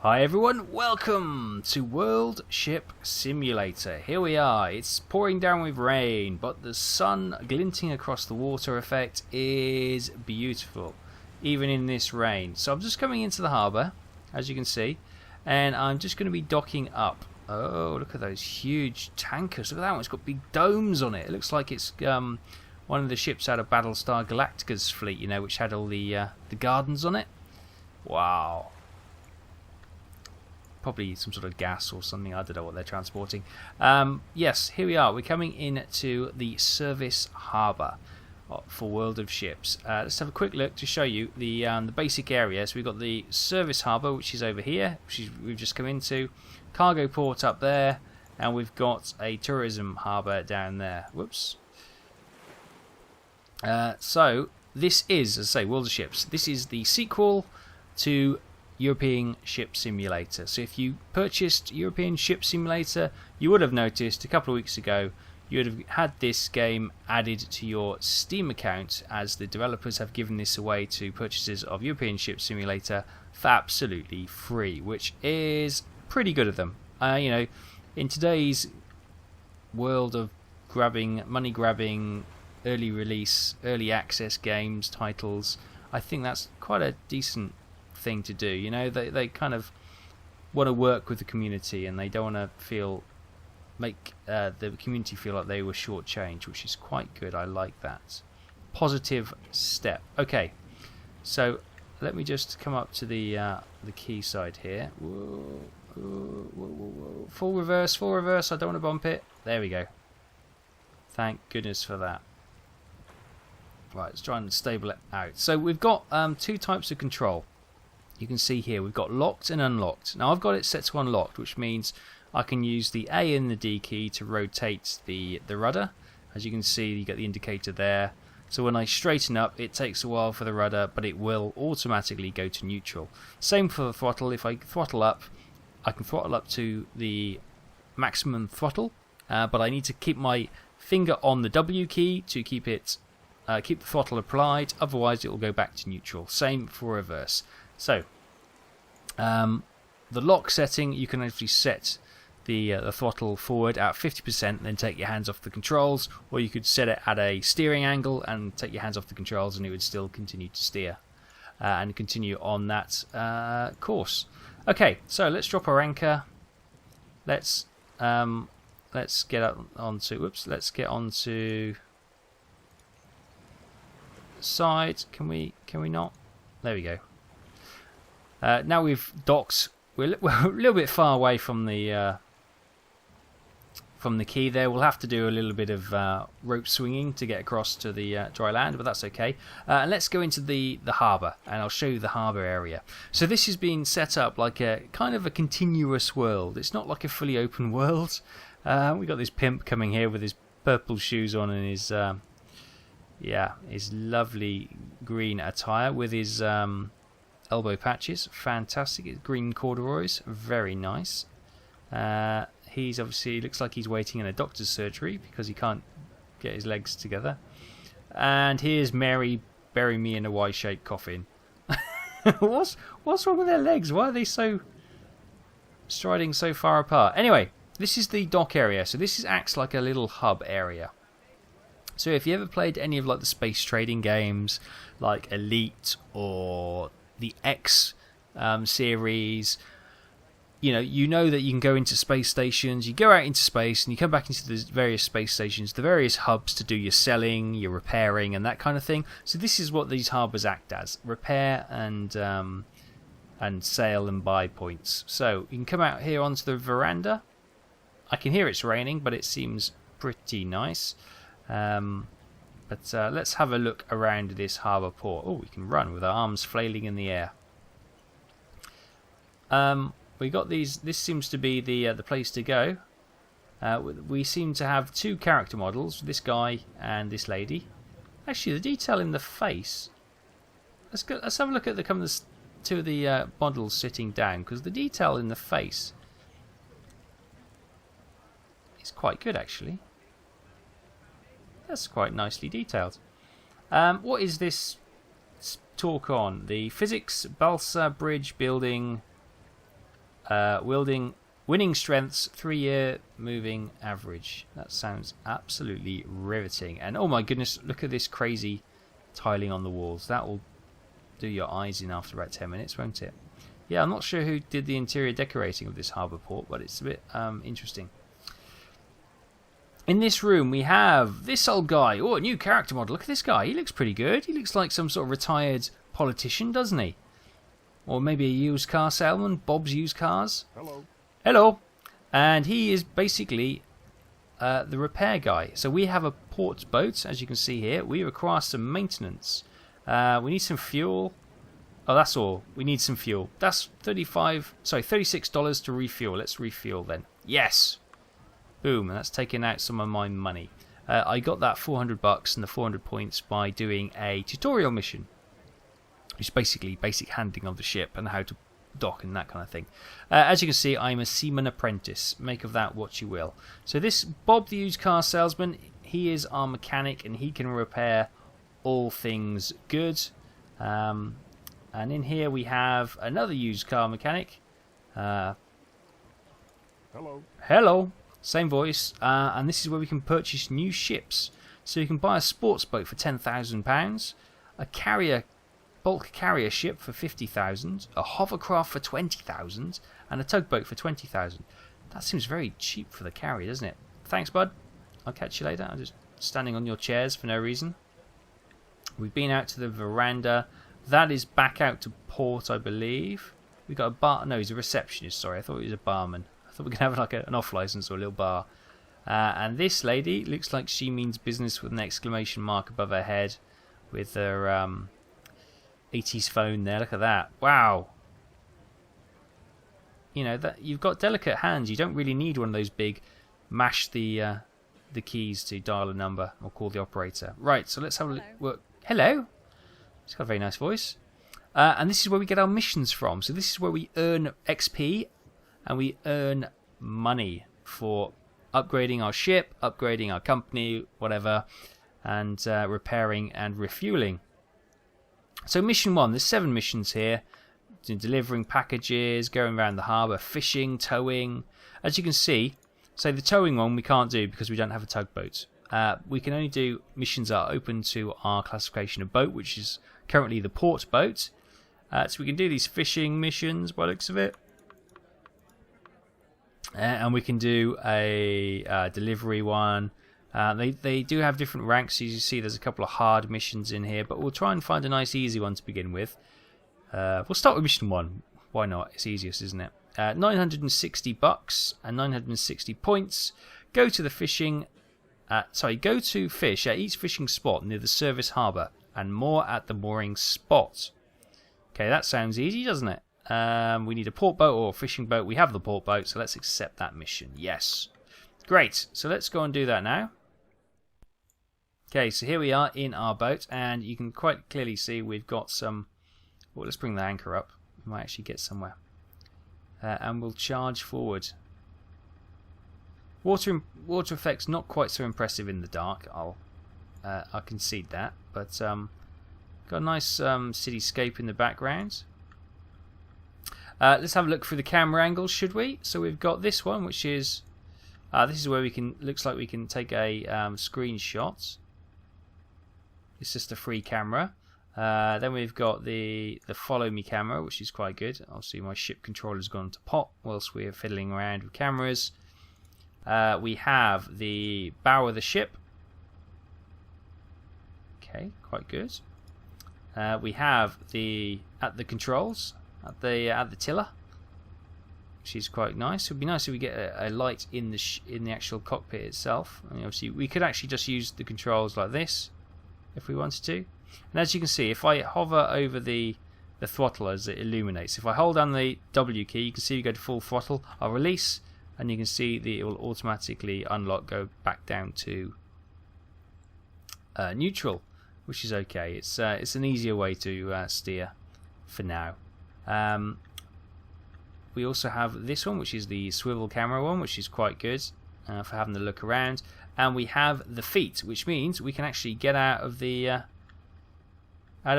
Hi everyone, welcome to World Ship Simulator. Here we are. It's pouring down with rain, but the sun glinting across the water effect is beautiful, even in this rain. So I'm just coming into the harbour, as you can see, and I'm just going to be docking up. Oh, look at those huge tankers. Look at that one, it's got big domes on it. It looks like it's one of the ships out of Battlestar Galactica's fleet, you know, which had all the gardens on it. Wow. Probably some sort of gas or something. I don't know what they're transporting. Yes, here we are. We're coming into the service harbour for World of Ships. Let's have a quick look to show you the basic area. So we've got the service harbour, which is over here, which we've just come into. Cargo port up there, and we've got a tourism harbour down there. Whoops. So this is, as I say, World of Ships. This is the sequel to European Ship Simulator. So if you purchased European Ship Simulator, you would have noticed a couple of weeks ago you would have had this game added to your Steam account, as the developers have given this away to purchasers of European Ship Simulator for absolutely free, which is pretty good of them. You know, in today's world of money grabbing, early release, early access games, titles, I think that's quite a decent thing to do. You know, they kind of want to work with the community, and they don't want to make the community feel like they were shortchanged, which is quite good. I like that. Positive step. Okay, so let me just come up to the key side here. Whoa, whoa, whoa, whoa. Full reverse. I don't want to bump it. There we go. Thank goodness for that. Right, let's try and stable it out. So we've got two types of control. You can see here we've got locked and unlocked. Now I've got it set to unlocked, which means I can use the A and the D key to rotate the rudder. As you can see, you get the indicator there. So when I straighten up, it takes a while for the rudder, but it will automatically go to neutral. Same for the throttle. If I throttle up, I can throttle up to the maximum throttle, but I need to keep my finger on the W key to keep the throttle applied. Otherwise, it will go back to neutral. Same for reverse. So, the lock setting, you can actually set the throttle forward at 50%, then take your hands off the controls, or you could set it at a steering angle and take your hands off the controls, and it would still continue to steer and continue on that course. Okay, so let's drop our anchor. Let's get up onto. Whoops, let's get onto side. Can we not? There we go. Now we've docked. We're a little bit far away from the key there. We'll have to do a little bit of rope swinging to get across to the dry land, but that's okay. And let's go into the harbour, and I'll show you the harbour area. So this has been set up like a kind of a continuous world. It's not like a fully open world. We got this pimp coming here with his purple shoes on and his lovely green attire with his elbow patches, fantastic. Green corduroys, very nice. He's obviously, looks like he's waiting in a doctor's surgery because he can't get his legs together. And here's Mary, bury me in a Y-shaped coffin. What's wrong with their legs? Why are they striding so far apart? Anyway, this is the dock area. So this acts like a little hub area. So if you ever played any of like the space trading games, like Elite or the X series, you know that you can go into space stations, you go out into space, and you come back into the various space stations, the various hubs to do your selling, your repairing, and that kind of thing. So this is what these harbours act as: repair and sale and buy points. So you can come out here onto the veranda. I can hear it's raining, but it seems pretty nice. But let's have a look around this harbour port. Oh, we can run with our arms flailing in the air. We got these. This seems to be the place to go. We seem to have two character models, this guy and this lady. Actually, the detail in the face. Let's have a look at the two of the models sitting down, because the detail in the face is quite good, actually. That's quite nicely detailed. What is this talk on? The physics balsa bridge building winning strengths, 3-year moving average. That sounds absolutely riveting. And oh my goodness, look at this crazy tiling on the walls. That will do your eyes in after about 10 minutes, won't it? Yeah, I'm not sure who did the interior decorating of this harbour port, but it's a bit interesting. In this room, we have this old guy. Oh, a new character model. Look at this guy. He looks pretty good. He looks like some sort of retired politician, doesn't he? Or maybe a used car salesman. Bob's Used Cars. Hello. Hello. And he is basically the repair guy. So we have a port boat, as you can see here. We require some maintenance. We need some fuel. Oh, that's all. We need some fuel. That's $36 to refuel. Let's refuel then. Yes. Boom, and that's taking out some of my money. I got that $400 and the 400 points by doing a tutorial mission, which is basically basic handling of the ship and how to dock and that kind of thing. As you can see, I'm a seaman apprentice. Make of that what you will. So this Bob the used car salesman, he is our mechanic and he can repair all things good. And in here we have another used car mechanic. Hello. Hello. Same voice, and this is where we can purchase new ships. So you can buy a sports boat for £10,000, a bulk carrier ship for £50,000, a hovercraft for £20,000, and a tugboat for £20,000. That seems very cheap for the carrier, doesn't it? Thanks, bud. I'll catch you later. I'm just standing on your chairs for no reason. We've been out to the veranda. That is back out to port, I believe. We got a bar. No, he's a receptionist. Sorry, I thought he was a barman. We can have like an off license or a little bar. And this lady looks like she means business with an exclamation mark above her head with her 80s phone there. Look at that. Wow. You know, that you've got delicate hands. You don't really need one of those big mash the keys to dial a number or call the operator. Right, so let's have a look. Hello. She's got a very nice voice. And this is where we get our missions from. So this is where we earn XP. And we earn money for upgrading our ship, upgrading our company, whatever, and repairing and refueling. So mission 1, there's 7 missions here. Delivering packages, going around the harbour, fishing, towing. As you can see, so the towing one we can't do because we don't have a tugboat. We can only do missions that are open to our classification of boat, which is currently the port boat. So we can do these fishing missions by the looks of it. And we can do a delivery one. They do have different ranks. As you see, there's a couple of hard missions in here, but we'll try and find a nice easy one to begin with. We'll start with mission 1. Why not? It's easiest, isn't it? $960 and 960 points. Go to the fishing. Go to fish at each fishing spot near the service harbour, and moor at the mooring spot. Okay, that sounds easy, doesn't it? We need a port boat or a fishing boat. We have the port boat, so let's accept that mission. Yes. Great. So let's go and do that now. Okay, so here we are in our boat, and you can quite clearly see we've got some... Well, let's bring the anchor up. We might actually get somewhere. And we'll charge forward. Water effects not quite so impressive in the dark. I'll concede that. But got a nice cityscape in the background. Let's have a look through the camera angles, should we? So we've got this one, which is this is where we can. Looks like we can take a screenshot. It's just a free camera. Then we've got the follow me camera, which is quite good. Obviously, my ship controller's gone to pot whilst we're fiddling around with cameras. We have the bow of the ship. Okay, quite good. We have at the controls. At the tiller, which is quite nice. It would be nice if we get a light in the actual cockpit itself. I mean, obviously, we could actually just use the controls like this if we wanted to. And as you can see, if I hover over the throttle as it illuminates, if I hold down the W key, you can see we go to full throttle. I'll release, and you can see it will automatically unlock, go back down to neutral, which is okay. It's an easier way to steer for now. We also have this one, which is the swivel camera one, which is quite good for having a look around. And we have the feet, which means we can actually get out of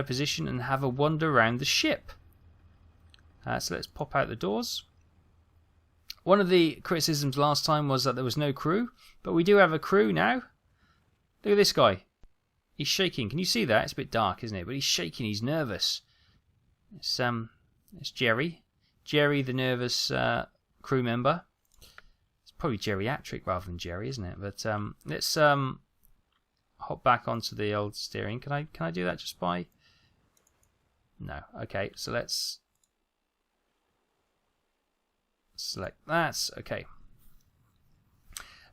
position and have a wander around the ship. So let's pop out the doors. One of the criticisms last time was that there was no crew, but we do have a crew now. Look at this guy. He's shaking. Can you see that? It's a bit dark, isn't it? But he's shaking. He's nervous. It's Jerry. Jerry, the nervous crew member. It's probably geriatric rather than Jerry, isn't it? But let's hop back onto the old steering. Can I do that just by? No. Okay. So let's select that. Okay.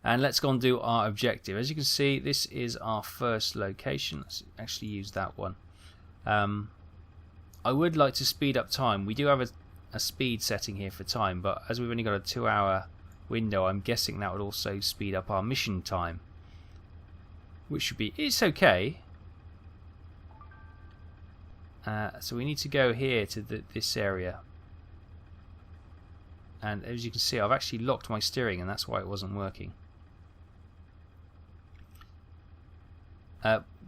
And let's go and do our objective. As you can see, this is our first location. Let's actually use that one. I would like to speed up time. We do have a speed setting here for time, but as we've only got a 2-hour window, I'm guessing that would also speed up our mission time. Which should be... It's okay. So we need to go here to this area. And as you can see, I've actually locked my steering, and that's why it wasn't working.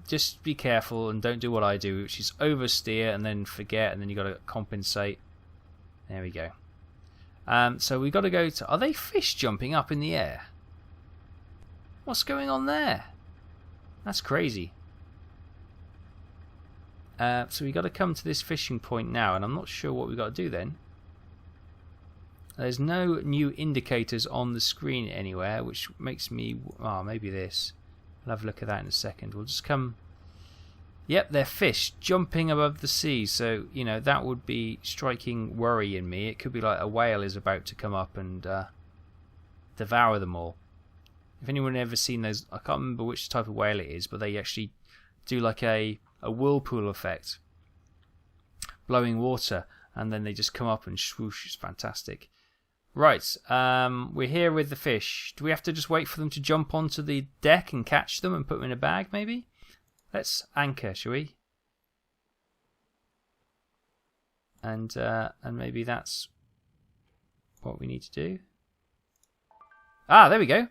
Just be careful and don't do what I do, which is oversteer and then forget, and then you've got to compensate. There we go. So we've got to go to... Are they fish jumping up in the air? What's going on there? That's crazy. So we've got to come to this fishing point now, and I'm not sure what we've got to do then. There's no new indicators on the screen anywhere, which makes me... Oh, maybe this. We'll have a look at that in a second. We'll just come... Yep, they're fish jumping above the sea. So, you know, that would be striking worry in me. It could be like a whale is about to come up and devour them all. If anyone ever seen those... I can't remember which type of whale it is, but they actually do like a whirlpool effect. Blowing water. And then they just come up and swoosh. It's fantastic. Right, we're here with the fish. Do we have to just wait for them to jump onto the deck and catch them and put them in a bag, maybe? Let's anchor, shall we? And maybe that's what we need to do. Ah, there we go.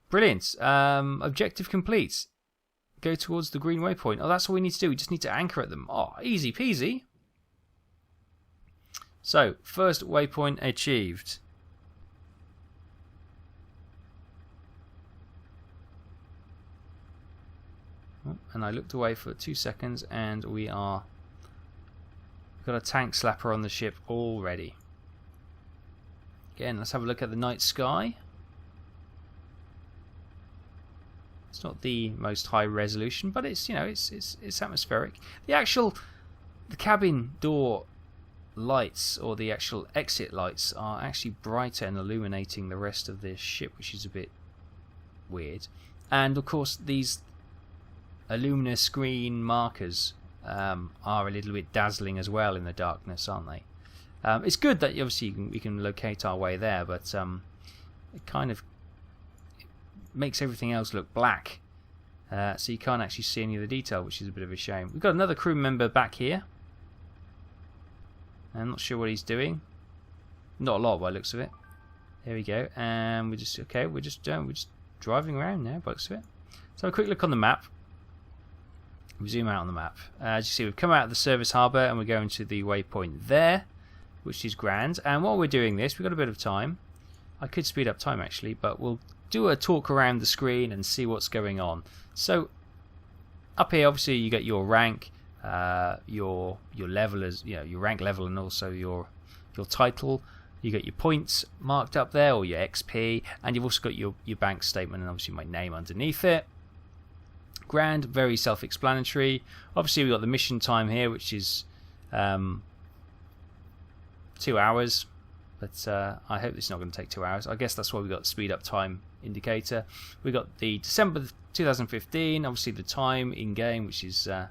Brilliant. Objective complete. Go towards the green waypoint. Oh, that's all we need to do. We just need to anchor at them. Oh, easy peasy. So, first waypoint achieved. And I looked away for 2 seconds, and we've got a tank slapper on the ship already. Again, let's have a look at the night sky. It's not the most high resolution, but it's, you know, it's atmospheric. The cabin door lights, or the actual exit lights, are actually brighter and illuminating the rest of this ship, which is a bit weird. And of course these Illumina screen markers are a little bit dazzling as well in the darkness, aren't they? It's good that obviously we can locate our way there, but it kind of makes everything else look black, so you can't actually see any of the detail, which is a bit of a shame. We've got another crew member back here. I'm not sure what he's doing. Not a lot by the looks of it. There we go. And we're just driving around now by the looks of it. So a quick look on the map. We zoom out on the map. As you see, we've come out of the service harbour and we're going to the waypoint there, which is grand. And while we're doing this, we've got a bit of time. I could speed up time actually, but we'll do a talk around the screen and see what's going on. So up here, obviously, you get your rank. Your level is, you know, your rank level, and also your title. You got your points marked up there, or your XP, and you've also got your bank statement and obviously my name underneath it. Grand, very self-explanatory. Obviously we've got the mission time here, which is 2 hours, but I hope it's not going to take 2 hours. I guess that's why we got the speed up time indicator. We got the December 2015, obviously the time in game, which is just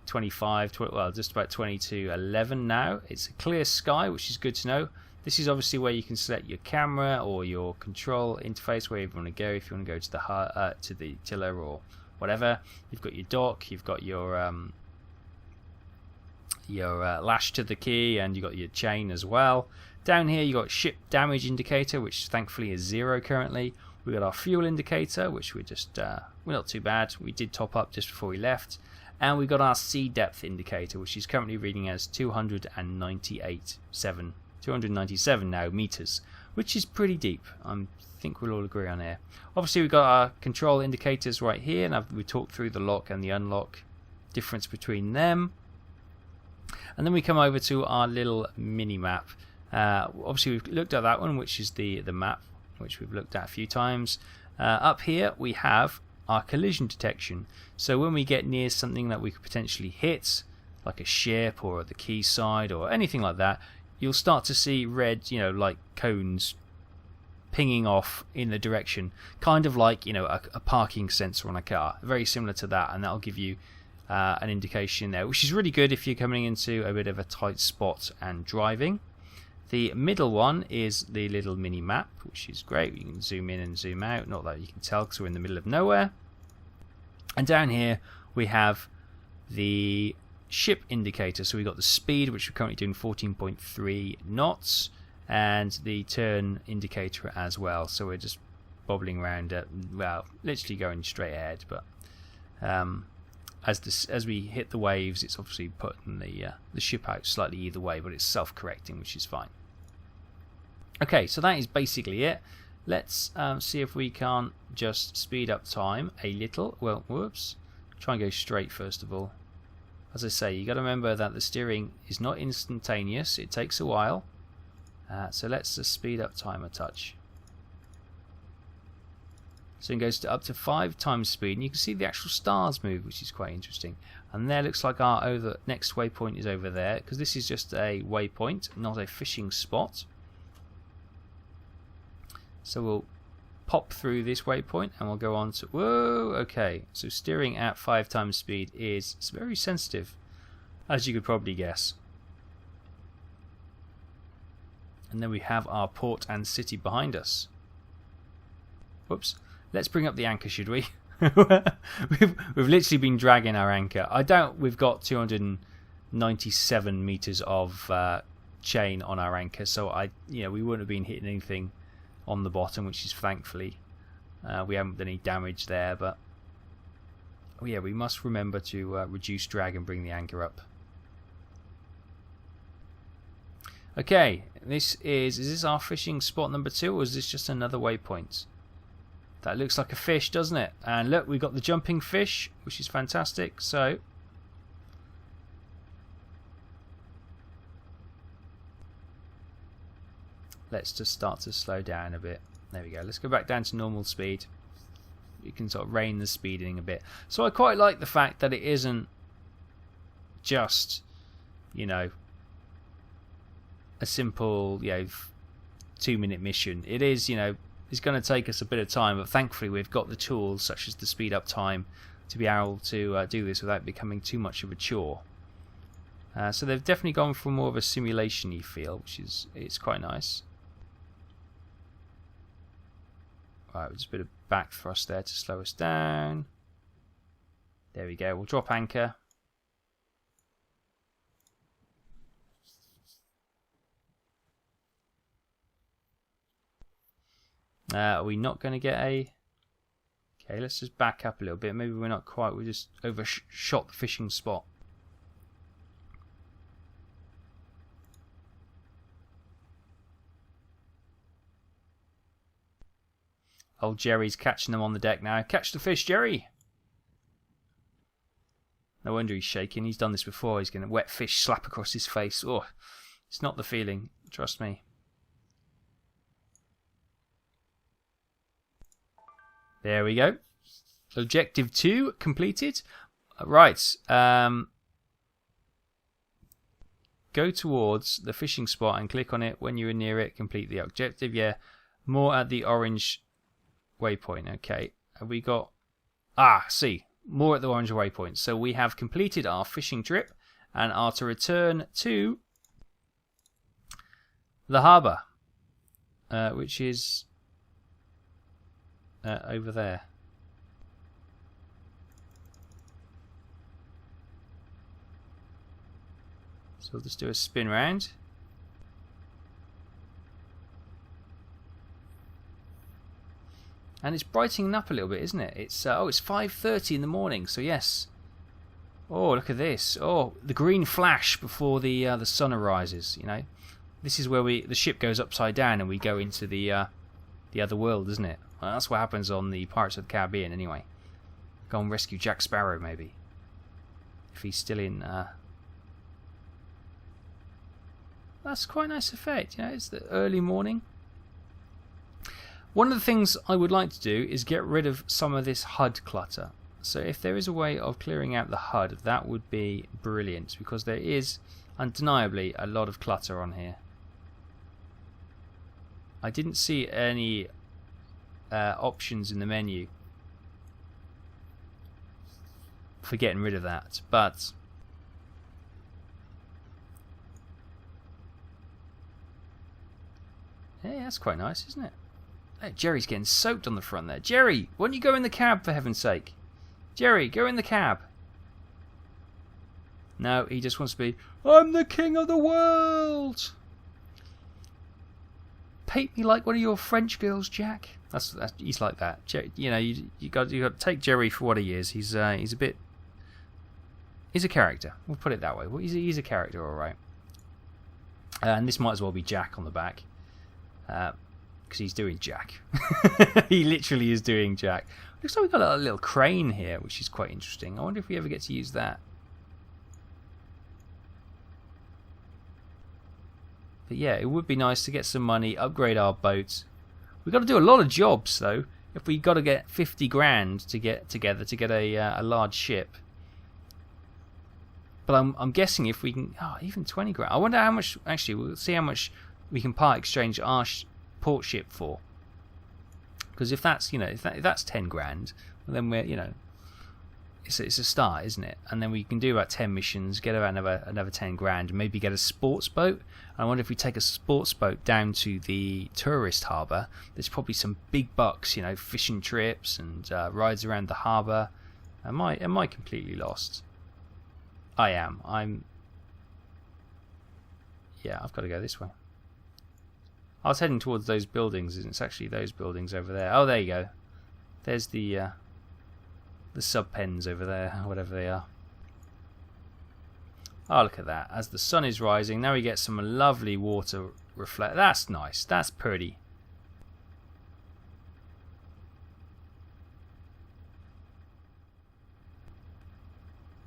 about 22:11 now. It's a clear sky, which is good to know. This is obviously where you can select your camera or your control interface, where you want to go. If you want to go to the tiller or whatever, you've got your dock, you've got your lash to the key, and you've got your chain as well. Down here you've got ship damage indicator, which thankfully is 0 currently. We've got our fuel indicator, which we're not too bad. We did top up just before we left. And we've got our sea depth indicator, which is currently reading as 297 now meters, which is pretty deep. I think we'll all agree on here. Obviously we've got our control indicators right here, and we talked through the lock and the unlock, difference between them. And then we come over to our little mini map. Obviously we've looked at that one, which is the map, which we've looked at a few times. Up here we have our collision detection. So when we get near something that we could potentially hit, like a ship or the quayside or anything like that, you'll start to see red, like cones pinging off in the direction, kind of like a parking sensor on a car, very similar to that, and that'll give you an indication there, which is really good if you're coming into a bit of a tight spot and driving. The middle one is the little mini map, which is great. You can zoom in and zoom out, not that you can tell because we're in the middle of nowhere. And down here we have the ship indicator. So we've got the speed, which we're currently doing 14.3 knots, and the turn indicator as well. So we're just bobbling around at, well, literally going straight ahead, but as we hit the waves, it's obviously putting the ship out slightly either way, but it's self-correcting, which is fine. Okay, so that is basically it. Let's see if we can just speed up time a little. Well, whoops. Try and go straight first of all. As I say, you got to remember that the steering is not instantaneous. It takes a while. So let's just speed up time a touch. So it goes to up to 5 times speed, and you can see the actual stars move, which is quite interesting. And there looks like our next waypoint is over there, because this is just a waypoint, not a fishing spot. So we'll pop through this waypoint and we'll go on to... Whoa! Okay, so steering at 5 times speed is very sensitive, as you could probably guess. And then we have our port and city behind us. Whoops. Let's bring up the anchor, should we? we've literally been dragging our anchor. I doubt we've got 297 meters of chain on our anchor, so we wouldn't have been hitting anything on the bottom, which is thankfully we haven't done any damage there. But yeah, we must remember to reduce drag and bring the anchor up. Okay, is this our fishing spot number 2, or is this just another waypoint? That looks like a fish, doesn't it? And look, we've got the jumping fish, which is fantastic. So let's just start to slow down a bit. There we go. Let's go back down to normal speed. You can sort of rein the speeding a bit. So I quite like the fact that it isn't just, a simple, 2-minute mission. It is, it's going to take us a bit of time, but thankfully we've got the tools, such as the speed up time, to be able to do this without becoming too much of a chore. So they've definitely gone for more of a simulation-y feel, which it's quite nice. Right, just a bit of back thrust there to slow us down. There we go. We'll drop anchor. Are we not going to get a... Okay, let's just back up a little bit. Maybe we're not quite. We just overshot the fishing spot. Old Jerry's catching them on the deck now. Catch the fish, Jerry! No wonder he's shaking. He's done this before. He's getting a wet fish slap across his face. Oh, it's not the feeling. Trust me. There we go. Objective 2 completed. Right. Go towards the fishing spot and click on it when you're near it. Complete the objective. Yeah. More at the orange waypoint. Okay. Have we got... see. More at the orange waypoint. So we have completed our fishing trip and are to return to the harbour, which is over there. So we'll just do a spin round. And it's brightening up a little bit, isn't it? It's it's 5:30 in the morning, so yes. Oh, look at this. Oh, the green flash before the sun arises, This is where the ship goes upside down and we go into the other world, isn't it? Well, that's what happens on the Pirates of the Caribbean, anyway. Go and rescue Jack Sparrow, maybe, if he's still in. That's quite a nice effect. Yeah, it's the early morning. One of the things I would like to do is get rid of some of this HUD clutter. So if there is a way of clearing out the HUD, that would be brilliant, because there is undeniably a lot of clutter on here. I didn't see any options in the menu for getting rid of that, but hey, that's quite nice, isn't it? Hey, Jerry's getting soaked on the front there. Jerry, why don't you go in the cab, for heaven's sake? Jerry, go in the cab. No, he just wants to be, I'm the king of the world. Paint me like one of your French girls, Jack. That's he's like that. You know, you got to take Jerry for what he is. He's a character. We'll put it that way. Well, he's a character, all right. And this might as well be Jack on the back, because he's doing Jack. He literally is doing Jack. Looks like we've got a little crane here, which is quite interesting. I wonder if we ever get to use that. But yeah, it would be nice to get some money, upgrade our boat. We've got to do a lot of jobs, though. If we got to get 50 grand to get together to get a large ship. But I'm guessing if we can, even 20 grand. I wonder how much. Actually, we'll see how much we can part exchange our port ship for. Because if that's if that's 10 grand, then we're it's a start, isn't it? And then we can do about 10 missions, get about another 10 grand, and maybe get a sports boat. And I wonder if we take a sports boat down to the tourist harbour. There's probably some big bucks, fishing trips and rides around the harbour. Am I completely lost? I am. Yeah, I've got to go this way. I was heading towards those buildings, and it's actually those buildings over there. Oh, there you go. There's the sub pens over there, whatever they are. Oh, look at that. As the sun is rising, now we get some lovely water reflect. That's nice. That's pretty.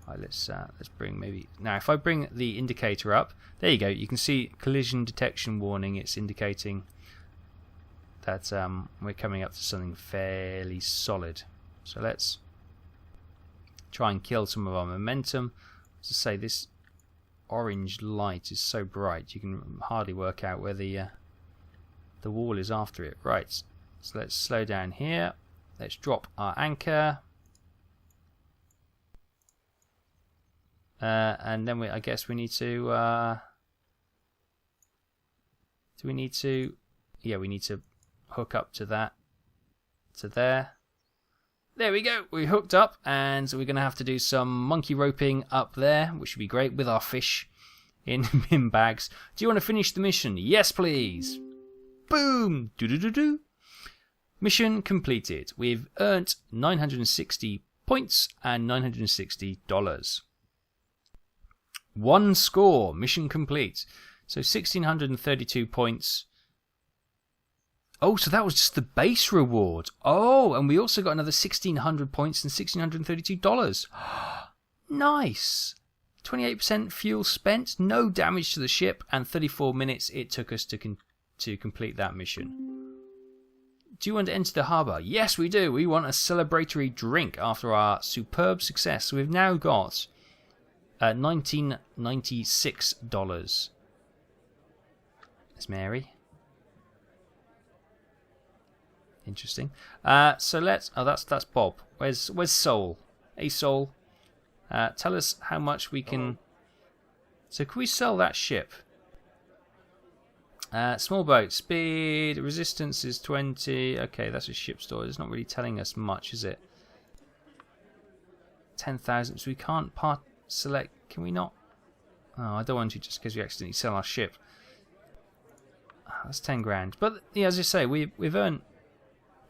Right, let's bring maybe now. If I bring the indicator up, there you go. You can see collision detection warning. It's indicating that we're coming up to something fairly solid. So let's try and kill some of our momentum. As I say, this orange light is so bright you can hardly work out where the wall is after it. Right, so let's slow down here. Let's drop our anchor. And then I guess we need to do we need to we need to hook up to that, to there. There we go, we hooked up, and we're going to have to do some monkey roping up there, which would be great, with our fish in bin bags. Do you want to finish the mission? Yes, please. Boom! Do-do-do-do. Mission completed. We've earned 960 points and $960. One score. Mission complete. So 1,632 points. Oh, so that was just the base reward. Oh, and we also got another 1,600 points and $1,632. Nice. 28% fuel spent, no damage to the ship, and 34 minutes it took us to complete that mission. Do you want to enter the harbour? Yes, we do. We want a celebratory drink after our superb success. So we've now got $1996. There's Mary. Interesting. So let's. Oh, that's Bob. Where's Soul? Hey, Soul. Tell us how much we can. So can we sell that ship? Small boat, speed, resistance is 20. Okay, that's a ship store. It's not really telling us much, is it? 10,000. So we can't select. Can we not? Oh, I don't want to, just because we accidentally sell our ship. That's 10 grand. But yeah, as I say, we've earned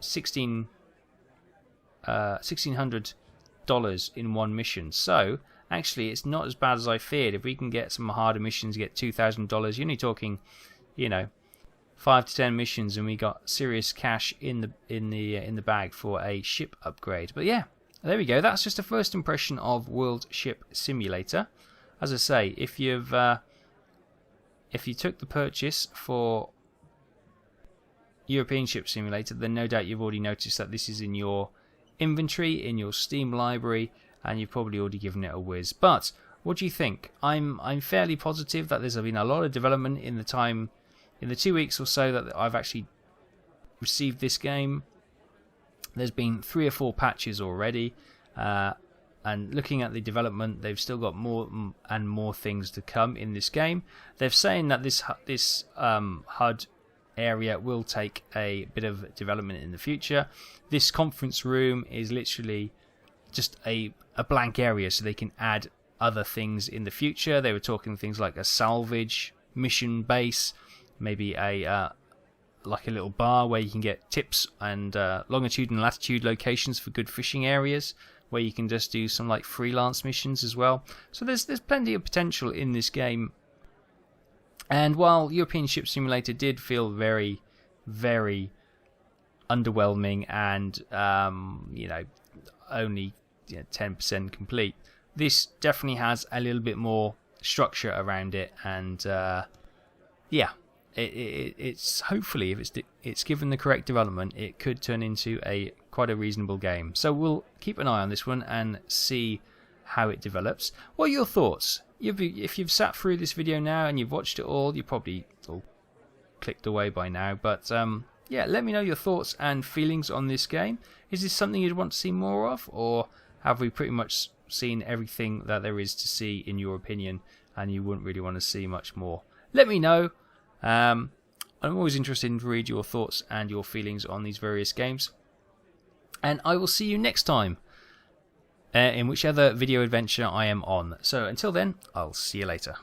$1,600 in one mission. So actually it's not as bad as I feared. If we can get some harder missions, get $2,000, you're only talking, 5 to 10 missions, and we got serious cash in the bag for a ship upgrade. But yeah, there we go. That's just a first impression of World Ship Simulator. As I say, if you took the purchase for European Ship Simulator, then no doubt you've already noticed that this is in your inventory, in your Steam library, and you've probably already given it a whiz. But what do you think? I'm fairly positive that there's been a lot of development in the 2 weeks or so that I've actually received this game. There's been 3 or 4 patches already, and looking at the development, they've still got more and more things to come in this game. They're saying that this HUD area will take a bit of development in the future. This conference room is literally just a blank area, so they can add other things in the future. They were talking things like a salvage mission base, maybe like a little bar where you can get tips and longitude and latitude locations for good fishing areas, where you can just do some like freelance missions as well. So there's plenty of potential in this game. And while European Ship Simulator did feel very, very underwhelming and only 10% complete, this definitely has a little bit more structure around it, and it's hopefully, if it's given the correct development, it could turn into quite a reasonable game. So we'll keep an eye on this one and see how it develops. What are your thoughts? If you've sat through this video now and you've watched it all, you probably all clicked away by now. But let me know your thoughts and feelings on this game. Is this something you'd want to see more of, or have we pretty much seen everything that there is to see in your opinion, and you wouldn't really want to see much more? Let me know. I'm always interested to read your thoughts and your feelings on these various games. And I will see you next time in whichever video adventure I am on. So until then, I'll see you later.